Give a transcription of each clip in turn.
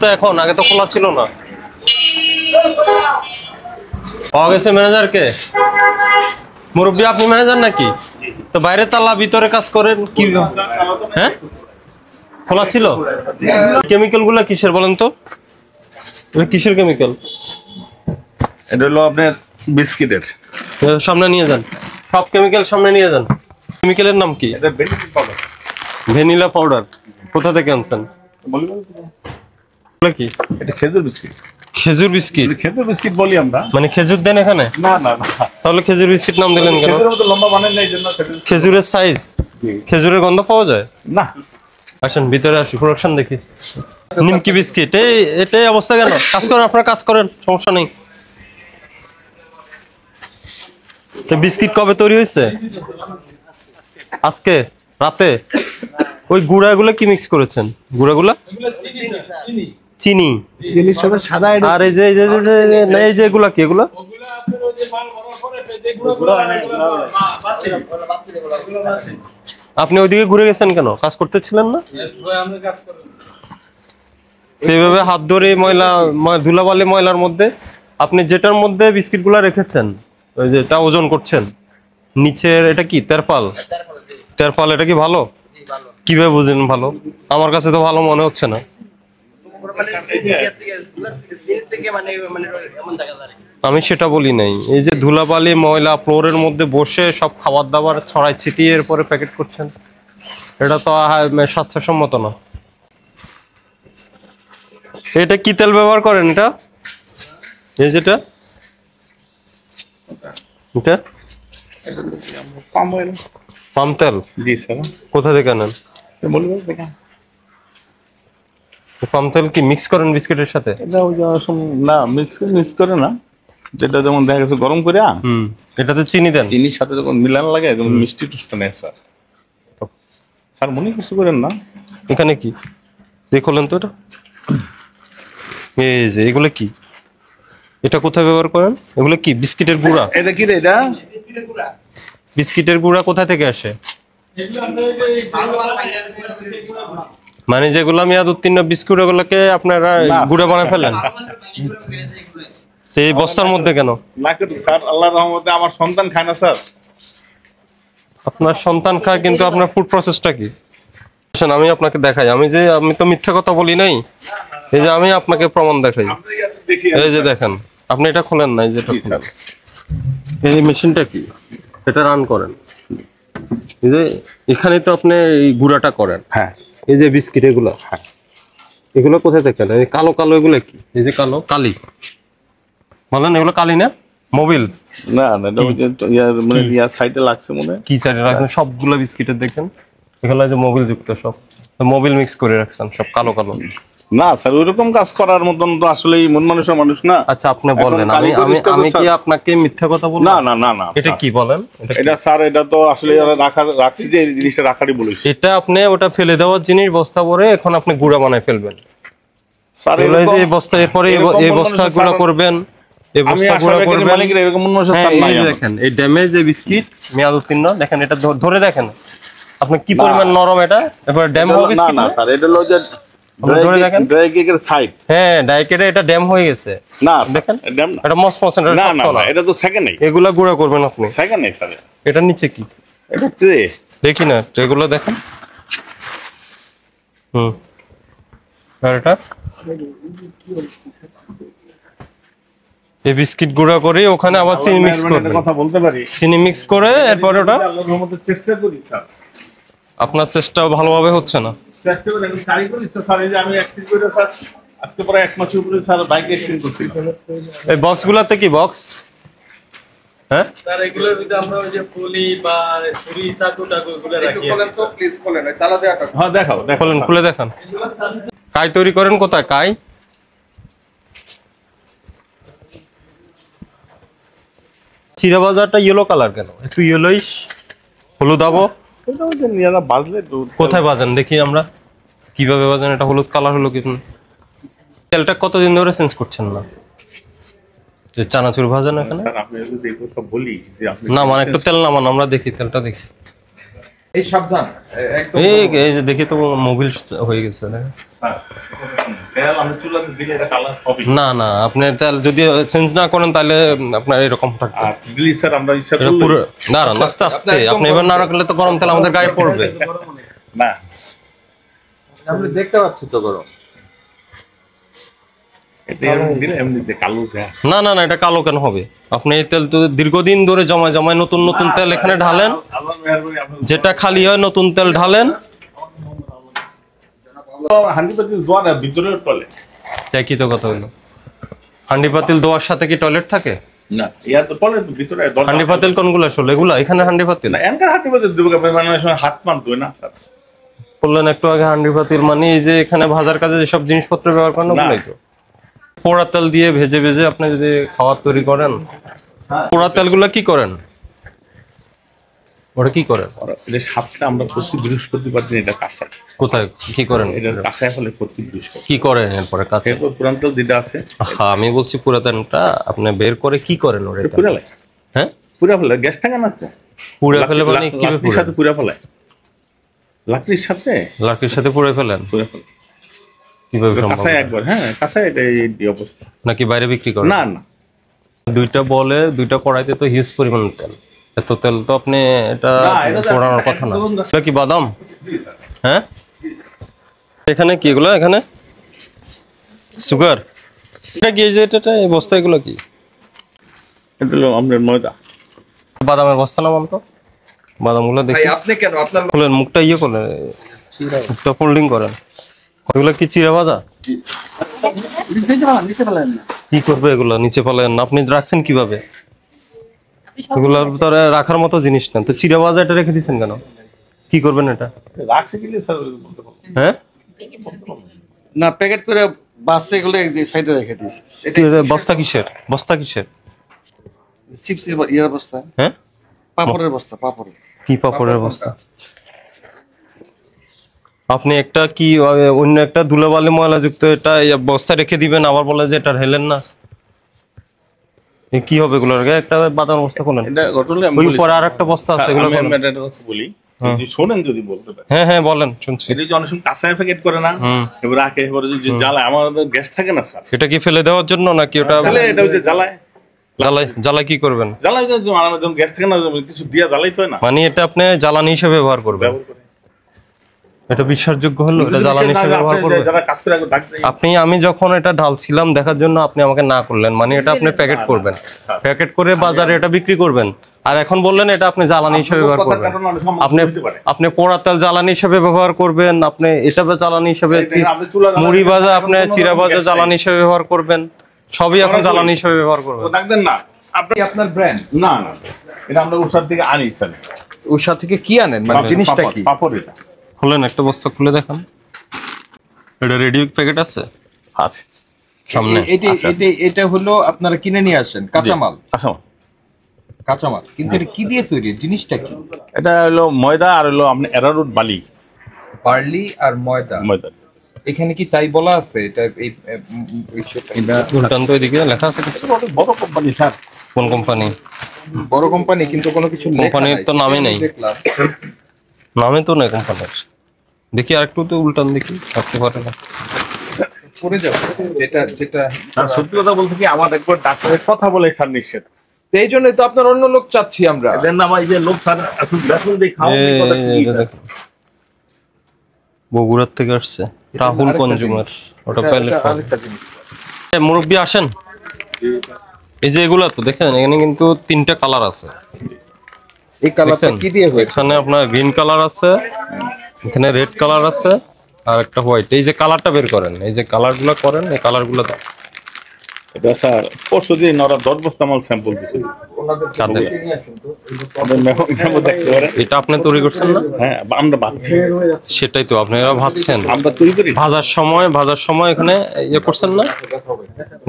তো এখন আগে তো খোলা ছিল না। পাওয়া গেছে ম্যানেজারকে। মুরব্বী আপনি ম্যানেজার নাকি? তো বাইরে তালা ভিতরে কাজ করেন কি? হ্যাঁ খোলা ছিল। কেমিক্যাল গুলা কিসের বলেন তো? কিসের কেমিক্যাল? এটা হলো আপনার বিস্কিটের। সামনে নিয়ে যান, সব কেমিক্যাল সামনে নিয়ে যান। কেমিক্যালের নাম কি? এটা ভ্যানিলা পাউডার। ভ্যানিলা পাউডার কোথা থেকে আনছেন? কি এটা খেজুর বিস্কিট। খেজুর বিস্কিট? খেজুর বিস্কিট বলি আমরা। মানে খেজুর দেন এখানে? না না না, তাহলে খেজুর বিস্কিট নাম দিলেন কেন? খেজুরের মতো লম্বা বানান নাই জন্য খেজুরের সাইজ, খেজুরের গন্ধ পাওয়া যায় না। আসেন ভিতরে আসি, প্রোডাকশন দেখি। নিমকি বিস্কিট এটাই অবস্থা কেন? কাজ করেন আপনারা, কাজ করেন, সমস্যা নেই। বিস্কিট কবে তৈরি হয়েছে? আজকে রাতে? ওই গুঁড়াগুলো কি মিক্স করেছেন? গুঁড়াগুলা চিনি আর এই যে এই যে এগুলা কি? এগুলা আপনি ওইদিকে ঘুরে গেছেন কেন? কাজ করতেছিলেন না? এইভাবে হাত ধরে ময়লা ধুলাবালি ময়লার মধ্যে আপনি যেটার মধ্যে বিস্কিট গুলা রেখেছেন, ওই যেটা ওজন করছেন নিচের, এটা কি তেরপাল? তেরপাল এটা কি ভালো? কিভাবে বুঝেন ভালো? আমার কাছে তো ভালো মনে হচ্ছে না। আমি সেটা বলি নাই। এই যে ধুলাবালি ময়লা ফ্লোরের মধ্যে বসে সব খাবার দাবার ছড়াই ছিটিয়ে এরপরে প্যাকেট করছেন, এটা তো স্বাস্থ্যসম্মত না। এটা কি তেল ব্যবহার করেন? এটা এই যেটা এটা পাম অয়েল। পাম তেল? জি স্যার। কোথা থেকে আনেন? পাম তেল কি মিক্স করেন বিস্কিটের সাথে? এটা ওই না, মিক্স করে না, যেটা যেমন দেখা গেছে গরম করে এটাতে চিনি দেন, চিনির সাথে যখন মিলান লাগে যেমন মিষ্টি টুসটা নেয় স্যার। স্যার মনে কিছু করেন না। এখানে কি দেখলেন তো? এটা এই যে এগুলো কি? এটা কোথায় ব্যবহার করেন? এগুলো কি বিস্কিটের গুঁড়া? এটা কি রে? এটা বিস্কিটের গুঁড়া কোথা থেকে আসে? মানে যেগুলো মেয়াদ উত্তীর্ণ বিস্কুট ওগুলোকে আপনারা গুঁড়া বানায় ফেলেন? এই বস্তার মধ্যে কেন? স্যার আল্লাহর রহমতে আমার সন্তান খায় না স্যার। আপনার সন্তান খায়, কিন্তু আপনার ফুড প্রসেসটা কি? আমি আপনাকে দেখাই। আমি তো মিথ্যা কথা বলি নাই। এই যে আমি আপনাকে প্রমাণ দেখাই। এই যে দেখেন, আপনি এটা খোলেন না, এই মেশিনটা কি, এটা রান করেন। এই যে এখানে তো আপনি এই গুঁড়াটা করেন। হ্যাঁ। এই যে বিস্কিট এগুলো, এগুলো কোথায় থেকে? এই কালো কালো এগুলো কি? এই যে কালো কালি বলেন, এগুলো কালি না? মোবিল? না না, মানে ইয়ার সাইডে লাগছে মনে হয়। কি সাইডে রাখছেন? সবগুলো বিস্কিটের দেখেন এগুলো যে মোবিল যুক্ত, সব মোবিল মিক্স করে রাখছেন, সব কালো কালো। না স্যার, ওইরকম কাজ করার মতন তো আসলে মন মানুষের মানুষ না। আচ্ছা আপনি বলেন, আমি কি আপনাকে মিথ্যা কথা বলবো? না না না না, এটা কি বলেন? এটা স্যার, এটা তো আসলে রাখছি যে এই জিনিসটা রাখারই বলেছি। এটা আপনি ওটা ফেলে দেওয়ার জিনিস বস্তা ভরে এখন আপনি গুঁড়া বানায় ফেলবেন স্যার। এই বস্তা এরপরে এই বস্তা গুঁড়া করবেন, এই বস্তা গুঁড়া করবেন। মানে কি এরকম মন মানুষের স্যার নাই। দেখেন এই ড্যামেজ এই বিস্কিট মেয়াদ উত্তীর্ণ, দেখেন এটা ধরে দেখেন আপনি কি পরিমাণ নরম। এটা এবারে ড্যাম হবে বিস্কিট। না স্যার, এটা হলো যে ধরে দেখেন ড্রাই কেকের সাইড। হ্যাঁ ডাইকেটে এটা ড্যাম হয়ে গেছে। না দেখেন ড্যাম না, এটা মস পার্সেন্ট। না না, এটা তো সেকেন্ড নাই। এগুলা গুঁড়া করবেন আপনি সেকেন্ড নাই স্যার। এটা নিচে কি? এটা ট্রে। দেখি না এগুলো দেখেন। আর এটা এই বিস্কিট গুঁড়া করে ওখানে আবার চিনি মিক্স করবেন। কথা বলতে পারি, চিনি মিক্স করে এরপর ওটা আল্লাহর রহমতে চেষ্টা করি স্যার। আপনার চেষ্টা ভালোভাবে হচ্ছে না। চেষ্টা করে আমি ট্রাই করি স্যার। এই যে আমি এক্সচেঞ্জ করে স্যার আজকে প্রায় 1 মাসের উপরে স্যার বাইক এক্সচেঞ্জ করছি। এই বক্সগুলোতে কি বক্স? হ্যাঁ স্যার এগুলোর ভিতরে আমরা ওই যে পলি বা ছুরি চাকু টাকু এগুলো রাখি। বলেন তো প্লিজ, বলেন তালা দেওয়াটা। হ্যাঁ দেখাও, দেখেন খুলে দেখান। কাই তৈরি করেন কোথায়? কাই চিরা বাজারটা ইয়েলো কালার কেন? একটু ইয়েলোইশ হলুদাবো। কোথায় বাজান দেখি আমরা কিভাবে বাজান? এটা হলুদ কালার হলো কি? তেলটা কতদিন ধরে চেঞ্জ করছেন না? যে চানাচুর ভাজেন এখানে? স্যার আপনি যদি এই কথা বলি যে আপনি না মানে একটু তেল নামান, আমরা দেখি তেলটা দেখি। এই সাবধান একদম এই যে দেখি তো মোবিল হয়ে গেছে না? স্যার তেল আমি চুলাতে দিলে এটা কালার হবে না না, আপনি তেল যদি চেঞ্জ না করেন তাহলে আপনার এরকম থাকবে। আর দিলি স্যার আমরা ইচ্ছা এটা করলে পুরো না না, আস্তে আস্তে আপনি এবার না রাখলে তো গরম তেল আমাদের গায়ে পড়বে। না আমরা দেখতে পাচ্ছি তো গরম। এটা এরকম দিলে এমনিতে কালো যায়। না না না, এটা কালো কেন হবে? আপনি এই তেল তো দীর্ঘদিন ধরে জমায় জমায় নতুন নতুন তেল এখানে ঢালেন, আল্লাহ মেহেরবানি আপনার যেটা খালি হয় নতুন তেল ঢালেন। হান্ডিপাতি জোয়ার ভিতরে টলে একই তো কথা হলো, হান্ডি পাতিল ধোয়ার সাথে কি টয়লেট থাকে? না ইয়া তো টলে ভিতরে হান্ডি পাতিল কোনগুলো আসলে এগুলা? এখানে হান্ডি পাতিল না এনকার হান্ডিপাতি দেবো মানে সময় হাত মান দই না স্যার। বললেন একটু আগে হান্ডি পাতিল মানে এই যে এখানে ভাজার কাজে যেসব জিনিসপত্র ব্যবহার করেন ওগুলাই তো। পোড়া তেল দিয়ে ভেজে ভেজে আপনি যদি খাবার তৈরি করেন, পোড়া তেলগুলো কি করেন? ওটা কি করেন? এটা সাতটা আমরা প্রতি বৃহস্পতিবার দিন এটা কাঁচা কোথায় কি করেন? এটা কাঁচায় ফলে প্রতি বৃহস্পতি কি করেন এরপরে কাছে? এরপর পুরান তেল যেটা আছে হ্যাঁ, আমি বলছি পুরাতনটা আপনি বের করে কি করেন ওটা? এটা পুরা লাগে হ্যাঁ, পুরা ফেলে গ্যাস থাকে না তো পুড়ে ফেলে মানে কি লাকড়ির সাথে পুরা ফেলে লাকড়ির সাথে লাকড়ির সাথে পুড়ে ফেলেন? পুরা ফেলে কিভাবে সম্ভব? কাঁচায় একবার হ্যাঁ কাঁচায় এটা এই অবস্থা নাকি বাইরে বিক্রি করেন? না না দুইটা বলে দুইটা কড়াইতে তো হিউজ পরিমাণ তেল, এত তেল তো আপনি এটা এটা তো পোড়ানোর কথা না। একদম না। এটা কি বাদাম? হ্যাঁ, এখানে কি এগুলো? এখানে সুগার? এটা কি? এই যে এটা এই বস্তা এগুলো কি? এটা হলো আমাদের ময়দা বাদামের বস্তা না তো? বাদামগুলো ভাই দেখি আপনি কেন আপনার খুলেন, মুখটা ইয়ে করেন, মুখটা ফোল্ডিং করেন। এগুলো কি চিরা ভাজা? কি করবে এগুলো? নিচে ফেলেন? আপনি রাখছেন কিভাবে? এগুলো তো আর রাখার মতো জিনিস না তো, চিরা ভাজা এটা রেখে দিচ্ছেন কেন? কি করবেন এটা? রাখছে কি স্যার বলতে পারবো হ্যাঁ, না প্যাকেট করে বাসে এগুলো এক সাইডে রেখে দিয়েছে। বস্তা কিসের? বস্তা কিসের? চিপসের ইয়ার বস্তা, হ্যাঁ, পাপড়ের বস্তা, পাপড়ের। কি পাপড়ের বস্তা? আপনি একটা কি অন্য একটা ধুলোবালি ময়লা যুক্ত এটা বস্তা রেখে দিবেন, আবার বলে যে এটা হেলেন না? এ কি হবে এগুলোর গায়ে? একটা বাদাম বস্তা খোলেন, এটা ঘটলে আমি ওই বলি উপরে আর একটা বস্তা আছে এগুলো আমি খোলেন। একটা কথা বলি যদি শোনেন যদি বলতে পারেন হ্যাঁ হ্যাঁ বলেন, শুনছি। এটা যে অনেক সময় কাঁচায় প্যাকেট করে না এবার রাখে এবারে যদি জ্বালায় আমাদের গ্যাস থাকে না স্যার এটা কি ফেলে দেওয়ার জন্য নাকি ওটা তাহলে এটা ওই যে জ্বালায় জ্বালাই? জ্বালাই কি করবেন? জ্বালাই যে আমার যখন গ্যাস থাকে না কিছু দিয়া জ্বালাই তো না মানে এটা আপনি জ্বালানি হিসেবে ব্যবহার করবেন? ব্যবহার করে এটা বিশ্বাসযোগ্য হলো? এটা জ্বালানি হিসেবে ব্যবহার করবেন? যারা কাজ করে আগে ডাকছে আমি যখন এটা ঢালছিলাম দেখার জন্য আপনি আমাকে না করলেন, মানে এটা আপনি প্যাকেট করবেন, প্যাকেট করে বাজারে এটা বিক্রি করবেন, আর এখন বললেন এটা আপনি জ্বালানি হিসেবে ব্যবহার করবেন। আপনি আপনি পোড়া তেল জ্বালানি হিসেবে ব্যবহার করবেন, আপনি এটা জ্বালানি হিসেবে মুড়ি ভাজা আপনি চিরা ভাজা জ্বালানি হিসেবে ব্যবহার করবেন, সবই এখন জ্বালানি হিসেবে ব্যবহার করবেন। ডাকতেন না আপনি আপনার ব্র্যান্ড না না এটা আমরা উষার থেকে আনি স্যার উষা থেকে কি আনেন মানে জিনিসটা কি? পাপড় এটা খুলেন, একটা বস্তা খুলে দেখান। এটা রেডি প্যাকেট আছে আছে সামনে? এটা হলো আপনারা কিনে নিয়ে আসেন কাঁচামাল, আসো কাঁচামাল কিন্তু এটা কি দিয়ে তৈরি? জিনিসটা কি? এটা হলো ময়দা আর হলো আপনি এরারুট বালি বার্লি আর ময়দা। ময়দা এখানে কি তাই বলা আছে? এটা এই উল্টান তো এদিকে লেখা আছে কিছু? বড় কোম্পানি স্যার কোন কোম্পানি? বড় কোম্পানি কিন্তু কোনো কিছু লেখা কোম্পানির নাই। তো নামই নেই। দেখলাম নামে তো নেই কোম্পানির। দেখি আরেকটু তো উল্টান দেখি, থাকতে পারে না। পড়ে যাবে যেটা যেটা স্যার সত্যি কথা বলতে কি আমার একবার ডাক্তারের কথা বলে স্যার নিষেধ এই জন্যই তো আপনার অন্য লোক চাচ্ছি আমরা। দেন আমার এই যে লোক স্যার এখন বেতন দিয়ে খাওয়া এই কথা কি এটা দেখো। বগুড়ার থেকে আসছে রাহুল আরেকটা কনজিউমার, ওটা পাইলে আরেকটা জিনিস। মুরব্বী আসেন। এই যে এগুলা তো দেখেন এখানে কিন্তু তিনটা কালার আছে। এই কালারটা দেখছেন? কি দিয়ে হয়েছে? এখানে আপনার গ্রিন কালার আছে, এখানে রেড কালার আছে, আর একটা হোয়াইট। এই যে কালারটা বের করেন, এই যে কালারগুলো করেন, এই কালারগুলো দাও। এটা স্যার পরশু দিন ওরা 10 বস্তা মাল স্যাম্পল দিয়েছে কাদের? আমাদের মেমো দেখতে পারে এটা আপনি তৈরি করছেন না? হ্যাঁ আমরা ভাবছি সেটাই তো আপনারা ভাবছেন। আমরা তৈরি করি ভাজার সময় এখানে ইয়ে করছেন না?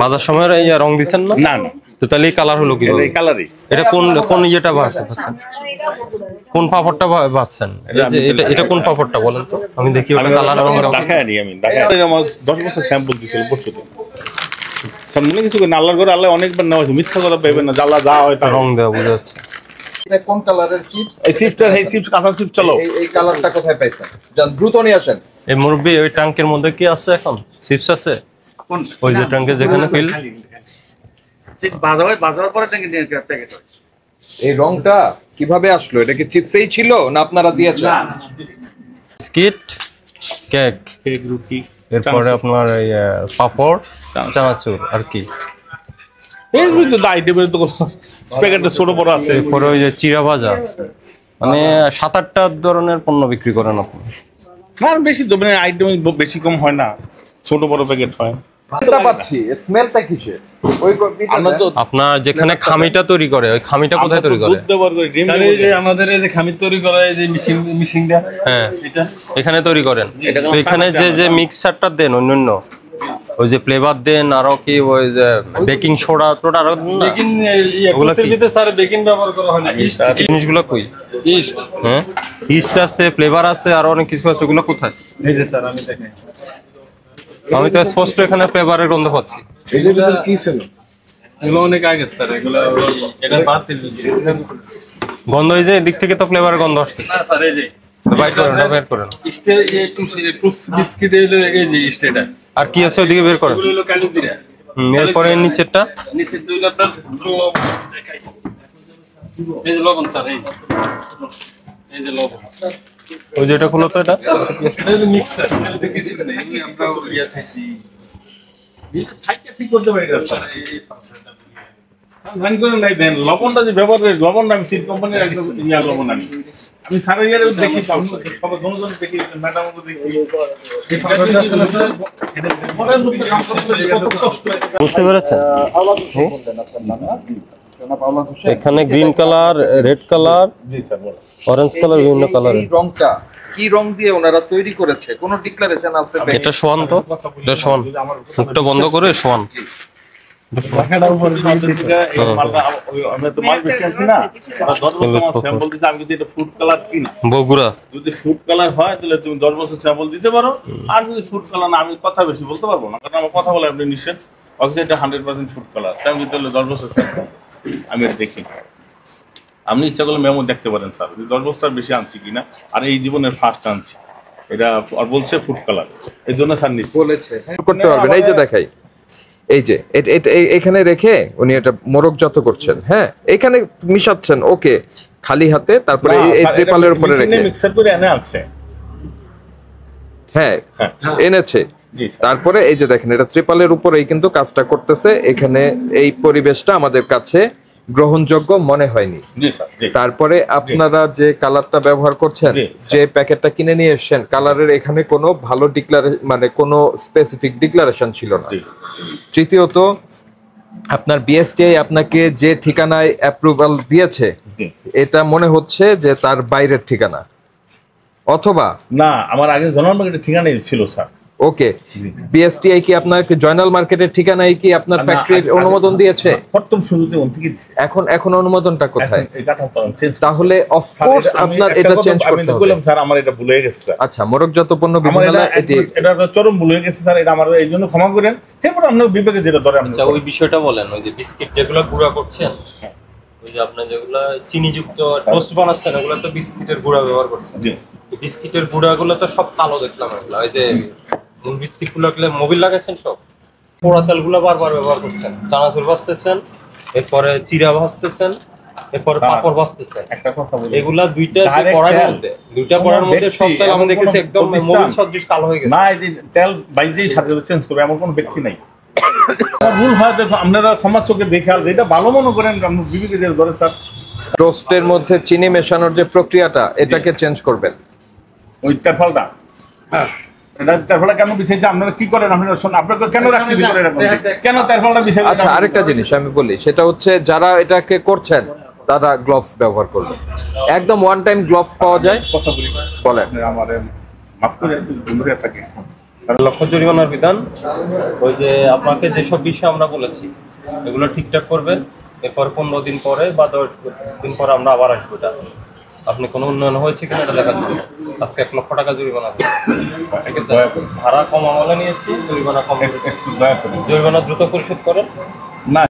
ভাজার সময় ইয়ে রং দিচ্ছেন না? না না তো তাহলে এই কালার হলো কিভাবে? এই কালারই এটা কোন ইয়েটা ভাজছেন? কোন পাপড়টা ভাজছেন? এটা কোন পাপড়টা বলেন তো, আমি দেখি ওটা কালার রং দাও। ঢাকায় আনি আমি ঢাকায় আমার 10 বস্তা স্যাম্পল দিয়েছিল পরশু দিন স্যার মনে কিছু করে আল্লাহর ঘরে আল্লাহ অনেকবার নেওয়া হয়েছে মিথ্যা কথা পাইবেন না জ্বালা যা হয় তা রং দেওয়া বুঝা যাচ্ছে। এটা কোন কালারের চিপস? এই চিপসটা, এই চিপস কাঁচা চিপস চলো। এই কালারটা কোথায় পাইছেন? যান দ্রুত নিয়ে আসেন। এই মুরব্বি ওই ট্যাঙ্কের মধ্যে কি আছে এখন? চিপস আছে ওই যে ট্যাঙ্কে যেখানে ফিল। বাজার পরে ট্যাঙ্কে নিয়ে প্যাকেট হয়। এই রংটা কিভাবে আসলো? এটা কি চিপসেই ছিল না আপনারা দিয়েছেন? বিস্কিট, কেক, কেক, রুটি, এরপরে আপনার এই পাপড়, চানাচুর আর কি। এই বুঝতে তো আইটেমের তো প্যাকেটে ছোট বড় আছে। এরপরে ওই যে চিরা ভাজা, মানে 7-8টা ধরনের পণ্য বিক্রি করেন আপনি। না বেশি তো মানে আইটেম বেশি কম হয় না, ছোট বড় প্যাকেট হয়। এটা পাচ্ছি, স্মেলটা কিসের? ওই আমরা তো আপনার যেখানে খামিটা তৈরি করে, ওই খামিটা কোথায় তৈরি করে? দুধ ব্যবহার করি, ডিম স্যার এই যে আমাদের এই যে খামির তৈরি করা এই যে মেশিনটা, হ্যাঁ এটা এখানে তৈরি করেন। তো এখানে যে যে মিক্সারটা দেন অন্যান্য, ওই যে ফ্লেভার দেন, আরো কি ওই যে বেকিং সোডা টোডা আরো দেন না? বেকিং ওগুলা কি? ভিতরে স্যার বেকিং ব্যবহার করা হয় না। এই জিনিসগুলো কই? ইস্ট, হ্যাঁ ইস্ট আছে, ফ্লেভার আছে, আরো অনেক কিছু আছে, ওগুলো কোথায়? এই যে স্যার আমি দেখেন আমি তো স্পষ্ট এখানে ফ্লেভারের গন্ধ পাচ্ছি। এগুলো অনেক আগে স্যার, এগুলো এটা বাতিল। গন্ধ এই যে এদিক থেকে তো ফ্লেভারের গন্ধ আসতেছে। না স্যার এই যে তো বাইর করেন, বের করেন। ইস্টে এই টুস বিস্কিট হলো এই যে ইস্ট এটা। আর কি আছে ওদিকে বের করেন। এগুলো হলো কালিজিরা। এরপরে নিচেরটা নিচে দুইটা আপনার লবণ দেখাই। এই যে লবণ স্যার, এই যে লবণ। ওই যেটা খুলো তো এটা। এটা হলো মিক্সার, এটা কিছু নেই, এমনি আমরা ইয়া থাকি। ঠিক করতে পারি না স্যার। ধান করে নাই দেন লবণটা যে ব্যবহার করি, লবণটা আমি চিট কোম্পানির একদম ইয়া লবণ আমি সারা ইয়ারে দেখি, সবাই দুজন দেখি, ম্যাডাম দেখি। বুঝতে পেরেছেন? এখানে গ্রিন কালার, রেড কালার, জি স্যার বলো। অরেঞ্জ কালার, বিভিন্ন কালার। এই রংটা কি রং দিয়ে ওনারা তৈরি করেছে? কোন ডিক্লারেশন আছে? এটা সোয়ান তো, এটা সোয়ান। মুখটা বন্ধ করে সোয়ান। আমরা তো মাল বেশি আনছি না, 10 বছর আমার স্যাম্পল দিতে, আমি যদি এটা ফুড কালার কিনা, বগুড়া যদি ফুড কালার হয় তাহলে তুমি 10 বছর স্যাম্পল দিতে পারো। আর যদি ফুড কালার না, আমি কথা বেশি বলতে পারবো না, কারণ আমার কথা বলে আপনি নিশ্চয় অবশ্যই এটা 100% ফুড কালার। তাই আমি তাহলে 10 বছর স্যাম্পল আমি এটা দেখি, আপনি ইচ্ছা করলে মেমো দেখতে পারেন স্যার, 10 বছর বেশি আনছি কিনা। আর এই জীবনের ফার্স্ট আনছি এটা, আর বলছে ফুড কালার, এই জন্য স্যার নিচ্ছি বলেছে করতে পারবেন। এই যে দেখাই, এই যে এখানে রেখে উনি এটা মোরকজাত করছেন। হ্যাঁ, এখানে মিশাচ্ছেন, ওকে, খালি হাতে, তারপরে এই ত্রিপালের উপরে রেখে মিক্সার করে এনে আনছে। হ্যাঁ এনেছে। জি স্যার। তারপরে এই যে দেখেন, এটা ত্রিপালের উপরেই কিন্তু কাজটা করতেছে। এখানে এই পরিবেশটা আমাদের কাছে গ্রহণযোগ্য মনে হয়নি। জি স্যার, জি। তারপরে আপনারা যে কালারটা ব্যবহার করছেন, জি, যে প্যাকেটটা কিনে নিয়ে এসেছেন, কালারের এখানে কোনো ভালো মানে কোনো স্পেসিফিক ডিক্লারেশন ছিল না। জি। তৃতীয়ত, আপনার বিএসটিআই আপনাকে যে ঠিকানায় অ্যাপ্রুভাল দিয়েছে, জি। এটা মনে হচ্ছে যে তার বাইরের ঠিকানা, অথবা না, আমার আগে জনগণ মার্কেটের ঠিকানাই ছিল স্যার। ওকে, বিএসটিআই কি আপনাকে জয়নাল মার্কেটের ঠিকানায় কি আপনার ফ্যাক্টরির অনুমোদন দিয়েছে? প্রথম শুরুতে ওন থেকে দিছে। এখন অনুমোদনটা কোথায়? এই কাটা তো চেঞ্জ। তাহলে অফকোর্স আপনার এটা চেঞ্জ করতে হবে। বললাম স্যার, আমার এটা ভুল হয়ে গেছে স্যার। আচ্ছা, মোরকজাত পণ্য আমার বিধানালয় এটি এটা চরম ভুল হয়ে গেছে স্যার, এটা আমার এই জন্য ক্ষমা করেন। এরপর আপনার বিবেকে যেটা ধরে আপনি। আচ্ছা, ওই বিষয়টা বলেন। ওই যে বিস্কিট যেগুলো গুঁড়া করছেন, ওই যে আপনার যেগুলো চিনিযুক্ত টোস্ট বানাচ্ছেন, ওগুলো তো বিস্কিটের গুঁড়া ব্যবহার করছেন। জি। বিস্কিটের গুঁড়াগুলো তো সব কালো দেখলাম এগুলো। ওই যে বিস্কিট গুলো মোবিল লাগাচ্ছেন, সব পোড়া তেলগুলো বারবার ব্যবহার করছেন। চানাচুর ভাজতেছেন, এরপরে চিরা ভাজতেছেন, এরপরে পাপড় ভাজতেছেন। একটা কথা বলি, এগুলা দুইটা Direct কড়ার তেল। মধ্যে, দুইটা কড়ার মধ্যে সব তেল আমি দেখেছি একদম মোবিল সদৃশ কালো হয়ে গেছে। না, এই যে তেল বাইরেই সাথে সাথে চেঞ্জ করবে এমন কোনো ব্যক্তি নাই। আমার ভুল হয়, দেখো আপনারা ক্ষমা চোখে দেখে আর যেটা ভালো মনে করেন আপনার বিবেকে যেটা ধরে স্যার। টোস্টের মধ্যে চিনি মেশানোর যে প্রক্রিয়াটা, এটাকে চেঞ্জ করবেন। ওই তেরফলটা, হ্যাঁ, এটা তেরফলটা কেন বিছাইছে? আপনারা কি করেন? আপনারা শোন, আপনারা কেন রাখছি ভিতরে এরকম? কেন তেরফলটা বিছাইছে? আচ্ছা, আরেকটা জিনিস আমি বলি, সেটা হচ্ছে যারা এটাকে করছেন তারা গ্লোভস ব্যবহার করবেন। একদম ওয়ান টাইম গ্লোভস পাওয়া যায়। কথা বলি, বলেন। আমার মাফ করে একটু ভুল হয়ে থাকে। লক্ষ জরিমানার বিধান, ওই যে আপনাকে যেসব বিষয় আমরা বলেছি এগুলো ঠিকঠাক করবেন। এরপর 15 দিন পরে বা 10 দিন পরে আমরা আবার আসবো। এটা আপনি কোনো উন্নয়ন হয়েছে কিনা এটা দেখার জন্য আজকে 1 লক্ষ টাকা জরিমানা হবে। ঠিক আছে, ভাড়া কম আমলে নিয়েছি, জরিমানা কম। একটু দয়া করে জরিমানা দ্রুত পরিশোধ করেন। না।